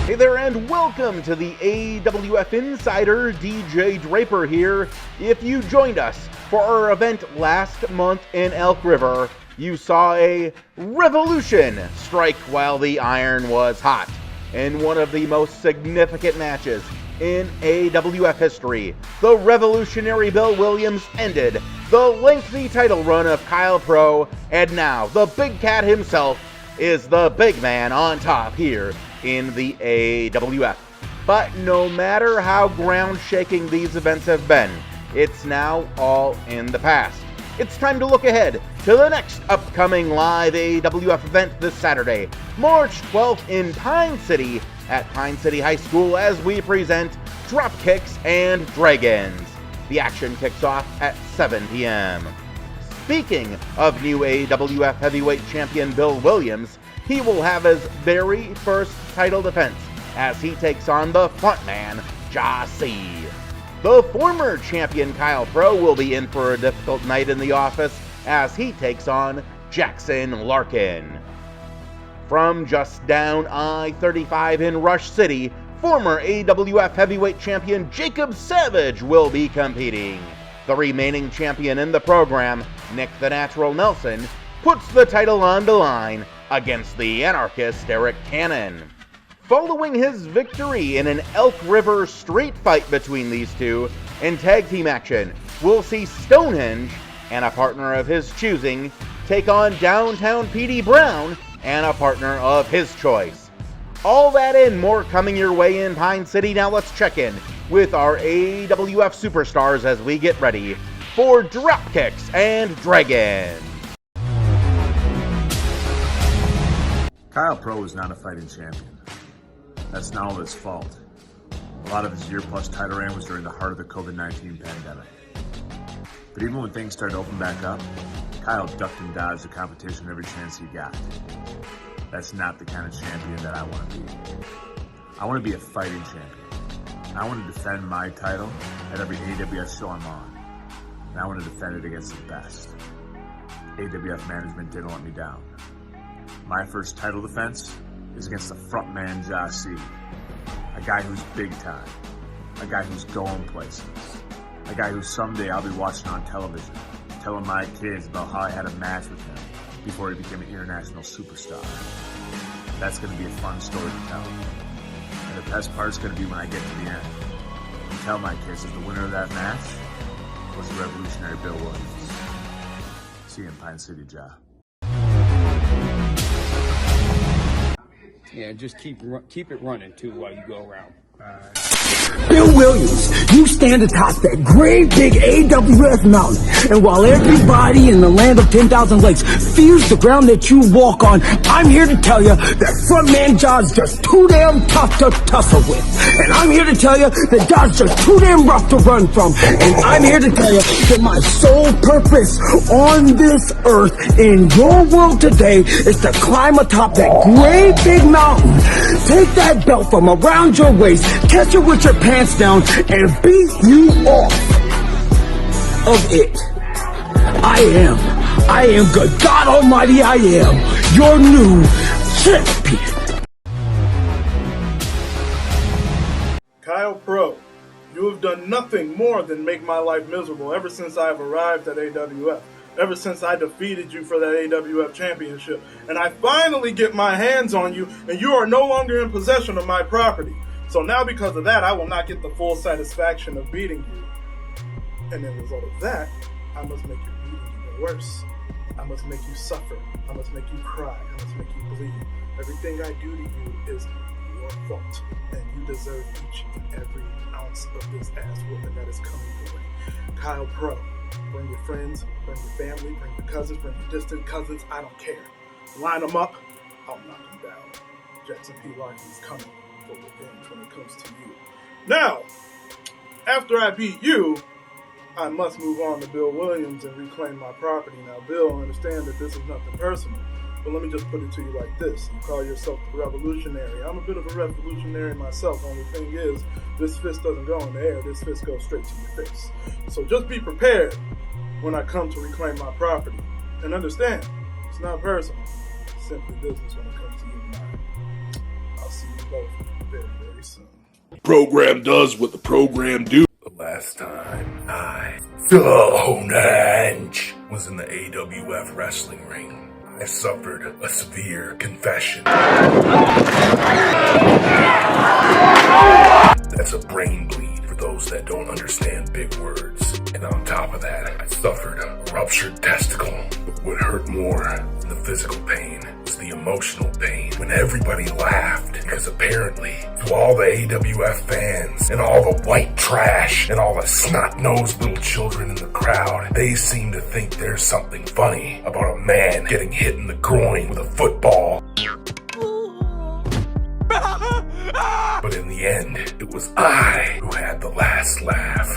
Hey there and welcome to the AWF Insider. DJ Draper here. If you joined us for our event last month in Elk River, you saw a revolution strike while the iron was hot in one of the most significant matches in AWF history. The revolutionary Bill Williams ended the lengthy title run of Kyle Pro, and now the big cat himself is the big man on top here in the AWF. But no matter how ground-shaking these events have been, it's now all in the past. It's time to look ahead to the next upcoming live AWF event this Saturday, March 12th in Pine City at Pine City High School as we present Dropkicks and Dragons. The action kicks off at 7 p.m. Speaking of new AWF heavyweight champion Bill Williams, he will have his very first title defense as he takes on the Frontman, Jossie. The former champion Kyle Pro will be in for a difficult night in the office as he takes on Jackson Larkin. From just down I-35 in Rush City, former AWF heavyweight champion Jacob Savage will be competing. The remaining champion in the program, Nick the Natural Nelson, puts the title on the line against the anarchist Eric Cannon. Following his victory in an Elk River street fight between these two, in tag team action, we'll see Stonehenge and a partner of his choosing take on Downtown P.D. Brown and a partner of his choice. All that and more coming your way in Pine City. Now let's check in with our AWF superstars as we get ready for Dropkicks and Dragons. Kyle Pro is not a fighting champion. That's not all his fault. A lot of his year-plus title reign was during the heart of the COVID-19 pandemic. But even when things started to open back up, Kyle ducked and dodged the competition every chance he got. That's not the kind of champion that I want to be. I want to be a fighting champion. I want to defend my title at every AWF show I'm on. And I want to defend it against the best. AWF management didn't let me down. My first title defense is against the Frontman, Jossie. A guy who's big time. A guy who's going places. A guy who someday I'll be watching on television, telling my kids about how I had a match with him before he became an international superstar. That's going to be a fun story to tell. And the best part's going to be when I get to the end and tell my kids that the winner of that match was the revolutionary Bill Williams. See you in Pine City, Ja. Yeah, just keep it running too while you go around. Bill Williams, you stand atop that great big AWF mountain, and while everybody in the land of 10,000 lakes fears the ground that you walk on, I'm here to tell you that Frontman John's just too damn tough to tussle with. And I'm here to tell you that John's just too damn rough to run from. And I'm here to tell you that my sole purpose on this earth in your world today is to climb atop that great big mountain, take that belt from around your waist, catch it with your pants down, and beat you off of it. I am good God Almighty, I am your new champion. Kyle Pro, you have done nothing more than make my life miserable ever since I've arrived at AWF. Ever since I defeated you for that AWF Championship. And I finally get my hands on you, and you are no longer in possession of my property. So now because of that, I will not get the full satisfaction of beating you. And as a result of that, I must make your beating even worse. I must make you suffer. I must make you cry. I must make you bleed. Everything I do to you is your fault. And you deserve each and every ounce of this ass whooping that is coming your way. Kyle Pro, bring your friends, bring your family, bring your cousins, bring your distant cousins. I don't care. Line them up. I'll knock them down. Jackson P. Larkin's coming for revenge when it comes to you. Now, after I beat you, I must move on to Bill Williams and reclaim my property. Now, Bill, understand that this is nothing personal, but let me just put it to you like this. You call yourself the revolutionary. I'm a bit of a revolutionary myself. Only thing is, this fist doesn't go in the air. This fist goes straight to your face. So just be prepared when I come to reclaim my property. And understand, it's not personal. It's simply business when it comes to you and I. I'll see you both very, very soon. Program does what the program do. The last time I, Stonehenge, was in the AWF wrestling ring, I suffered a severe confession. That's a brain bleed for those that don't understand big words. And on top of that, I suffered a ruptured testicle. But what hurt more than the physical pain was the emotional pain when everybody laughed, because apparently to all the AWF fans and all the white trash and all the snot-nosed little children in the crowd, they seem to think there's something funny about a man getting hit in the groin with a football. But in the end, it was I who had the last laugh.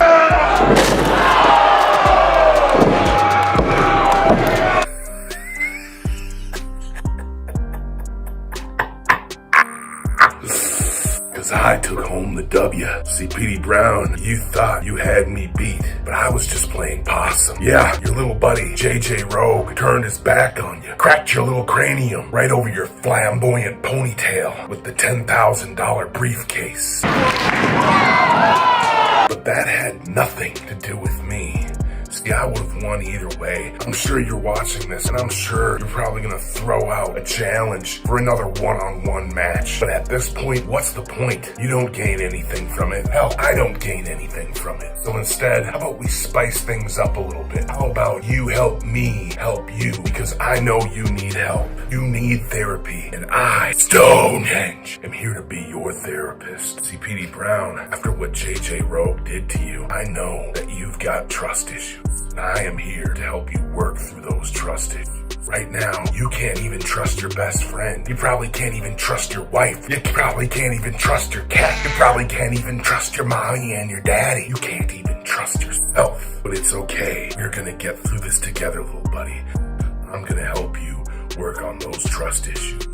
Cause I took home the W. See, Petey Brown, you thought you had me beat, but I was just playing possum. Yeah, your little buddy, JJ Rogue, turned his back on you, cracked your little cranium right over your flamboyant ponytail with the $10,000 briefcase. But that had nothing to do with me. See, I would have won either way. I'm sure you're watching this, and I'm sure you're probably gonna throw out a challenge for another one-on-one match. But at this point, what's the point? You don't gain anything from it. Hell, I don't gain anything from it. So instead, how about we spice things up a little bit? How about you help me help you? Because I know you need help. You need therapy, and I, Stonehenge, am here to be your therapist. See, Petey Brown, after what JJ Rogue did to you, I know that you've got trust issues. And I am here to help you work through those trust issues. Right now, you can't even trust your best friend. You probably can't even trust your wife. You probably can't even trust your cat. You probably can't even trust your mommy and your daddy. You can't even trust yourself. But it's okay. We're gonna get through this together, little buddy. I'm gonna help you work on those trust issues.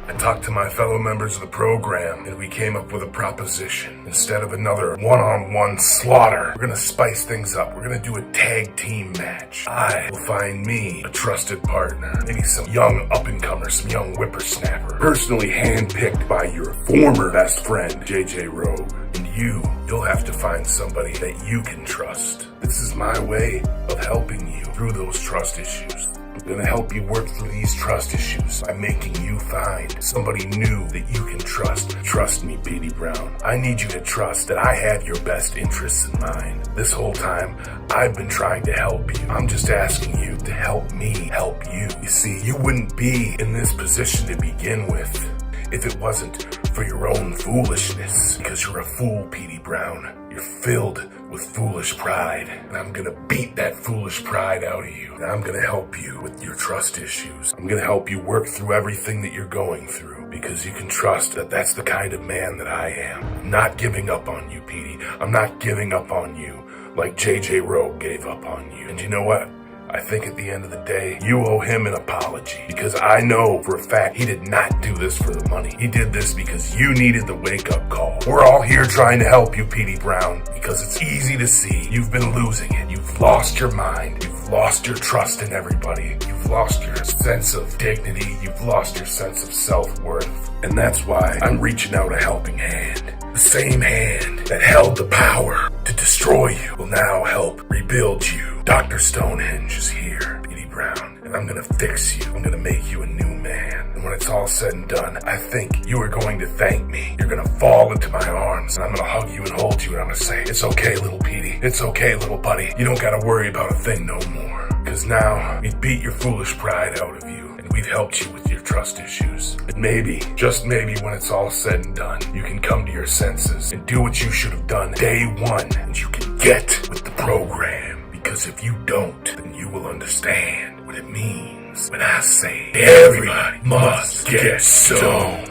I talked to my fellow members of the program, and we came up with a proposition. Instead of another one-on-one slaughter, we're gonna spice things up. We're gonna do a tag team match. I will find me a trusted partner, maybe some young up-and-comer, some young whippersnapper, personally handpicked by your former best friend, JJ Rogue. And you'll have to find somebody that you can trust. This is my way of helping you through those trust issues. I'm gonna help you work through these trust issues by making you find somebody new that you can trust. Trust me, Petey Brown. I need you to trust that I have your best interests in mind. This whole time, I've been trying to help you. I'm just asking you to help me help you. You see, you wouldn't be in this position to begin with if it wasn't for your own foolishness. Because you're a fool, Petey Brown. You're filled with foolish pride, and I'm gonna beat that foolish pride out of you. And I'm gonna help you with your trust issues. I'm gonna help you work through everything that you're going through, because you can trust that that's the kind of man that I am. I'm not giving up on you, Petey. I'm not giving up on you like JJ Rogue gave up on you. And you know what? I think at the end of the day, you owe him an apology, because I know for a fact he did not do this for the money. He did this because you needed the wake-up call. We're all here trying to help you, Petey Brown, because it's easy to see you've been losing it. You've lost your mind. You've lost your trust in everybody. You've lost your sense of dignity. You've lost your sense of self-worth. And that's why I'm reaching out a helping hand. The same hand that held the power to destroy you will now help rebuild you. Dr. Stonehenge is here, Petey Brown, and I'm gonna fix you. I'm gonna make you a new man. And when it's all said and done, I think you are going to thank me. You're gonna fall into my arms, and I'm gonna hug you and hold you, and I'm gonna say, it's okay, little Petey. It's okay, little buddy. You don't gotta worry about a thing no more. Because now, we've beat your foolish pride out of you, and we've helped you with your trust issues. And maybe, just maybe when it's all said and done, you can come to your senses and do what you should have done day one, and you can get with the program. Because if you don't, then you will understand what it means when I say everybody must get stoned.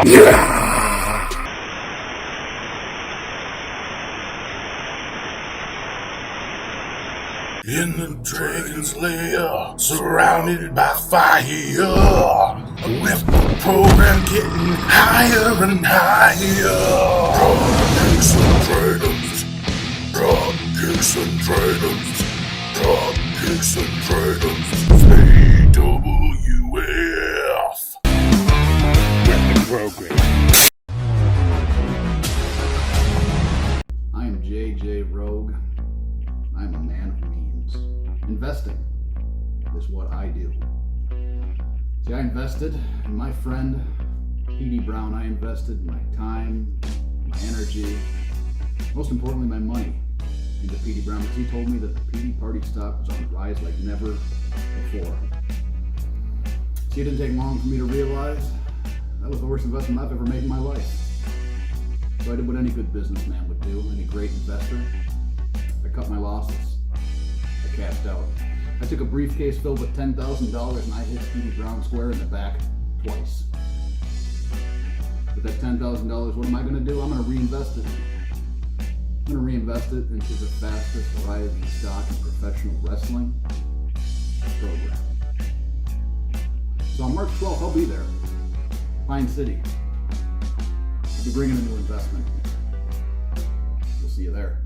Yeah! In the dragon's lair, surrounded by fire, with the program getting higher and higher. Dropkicks and Dragons, Dropkicks and Dragons, Dropkicks Dragons, AWF. With the program. I am JJ Rogue. I'm a man of means. Investing is what I do. See, I invested in my friend, P.D. Brown. I invested my time, my energy, most importantly, my money into P.D. Brown, because he told me that the P.D. party stock was on the rise like never before. See, it didn't take long for me to realize that was the worst investment I've ever made in my life. So I did what any good businessman would do, any great investor. I cut my losses. I cashed out. I took a briefcase filled with $10,000 and I hit P.D. Brown square in the back twice. With that $10,000, what am I going to do? I'm going to reinvest it. I'm going to reinvest it into the fastest rising stock in professional wrestling program. So on March 12th, I'll be there. Pine City. I'll be bringing a new investment. We'll see you there.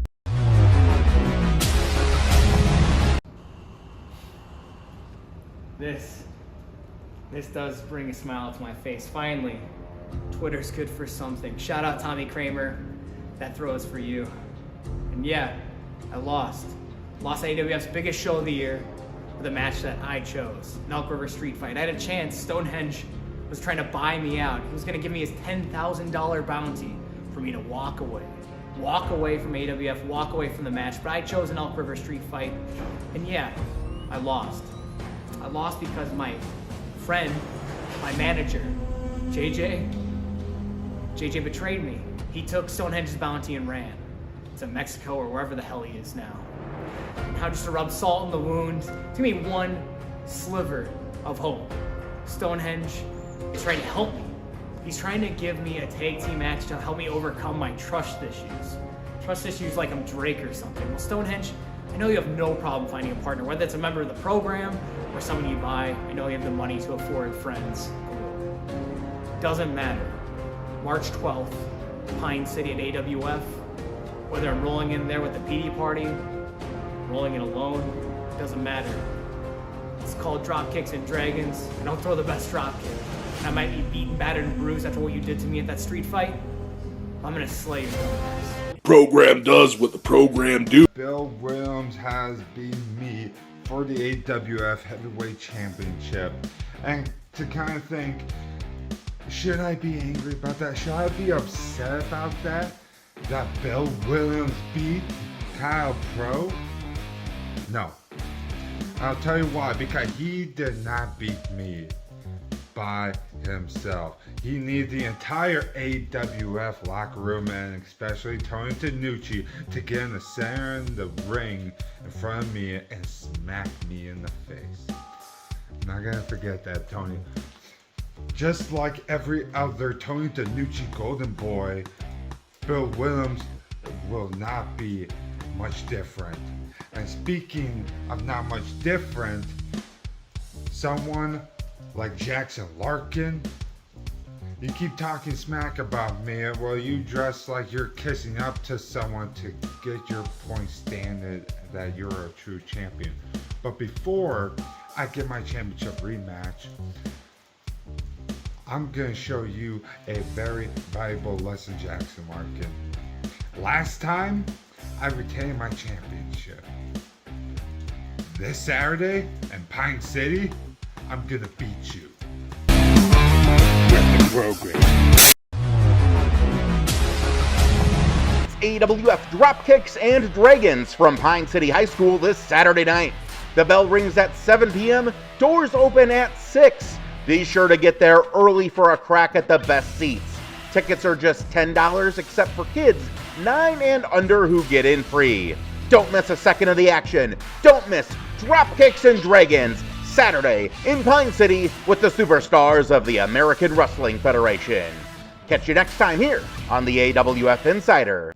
This does bring a smile to my face. Finally, Twitter's good for something. Shout out Tommy Kramer. That throw is for you. And yeah, I lost. Lost AWF's biggest show of the year with a match that I chose. An Elk River street fight. I had a chance. Stonehenge was trying to buy me out. He was gonna give me his $10,000 bounty for me to walk away. Walk away from AWF, walk away from the match. But I chose an Elk River street fight. And yeah, I lost. I lost because my friend, my manager, JJ betrayed me. He took Stonehenge's bounty and ran to Mexico or wherever the hell he is now. And how just to rub salt in the wound, give me one sliver of hope. Stonehenge is trying to help me. He's trying to give me a tag team match to help me overcome my trust issues. Trust issues like I'm Drake or something. Well, Stonehenge, I know you have no problem finding a partner, whether it's a member of the program or someone you buy. I know you have the money to afford friends. Doesn't matter. March 12th, Pine City at AWF. Whether I'm rolling in there with the PD party, rolling in alone, doesn't matter. It's called Dropkicks and Dragons. I don't throw the best dropkick. And I might be beaten, battered, and bruised after what you did to me at that street fight. I'm gonna slay your ass. Program does what the program do. Bill Williams has beaten me for the AWF Heavyweight Championship. And to kind of think, should I be angry about that? Should I be upset about that? That Bill Williams beat Kyle Pro? No. I'll tell you why. Because he did not beat me by himself. He needed the entire AWF locker room and especially Tony Tanucci to get in the center of the ring in front of me and smack me in the face. I'm not gonna forget that, Tony. Just like every other Tony Tanucci Golden Boy, Bill Williams will not be much different. And speaking of not much different, someone like Jackson Larkin, you keep talking smack about me. Well, you dress like you're kissing up to someone to get your point standard that you're a true champion. But before I get my championship rematch, I'm gonna show you a very valuable lesson, Jackson Larkin. Last time, I retained my championship. This Saturday in Pine City, I'm gonna beat you. With the program. AWF Dropkicks and Dragons from Pine City High School this Saturday night. The bell rings at 7 p.m., doors open at 6. Be sure to get there early for a crack at the best seats. Tickets are just $10 except for kids 9 and under who get in free. Don't miss a second of the action. Don't miss Dropkicks and Dragons Saturday in Pine City with the superstars of the American Wrestling Federation. Catch you next time here on the AWF Insider.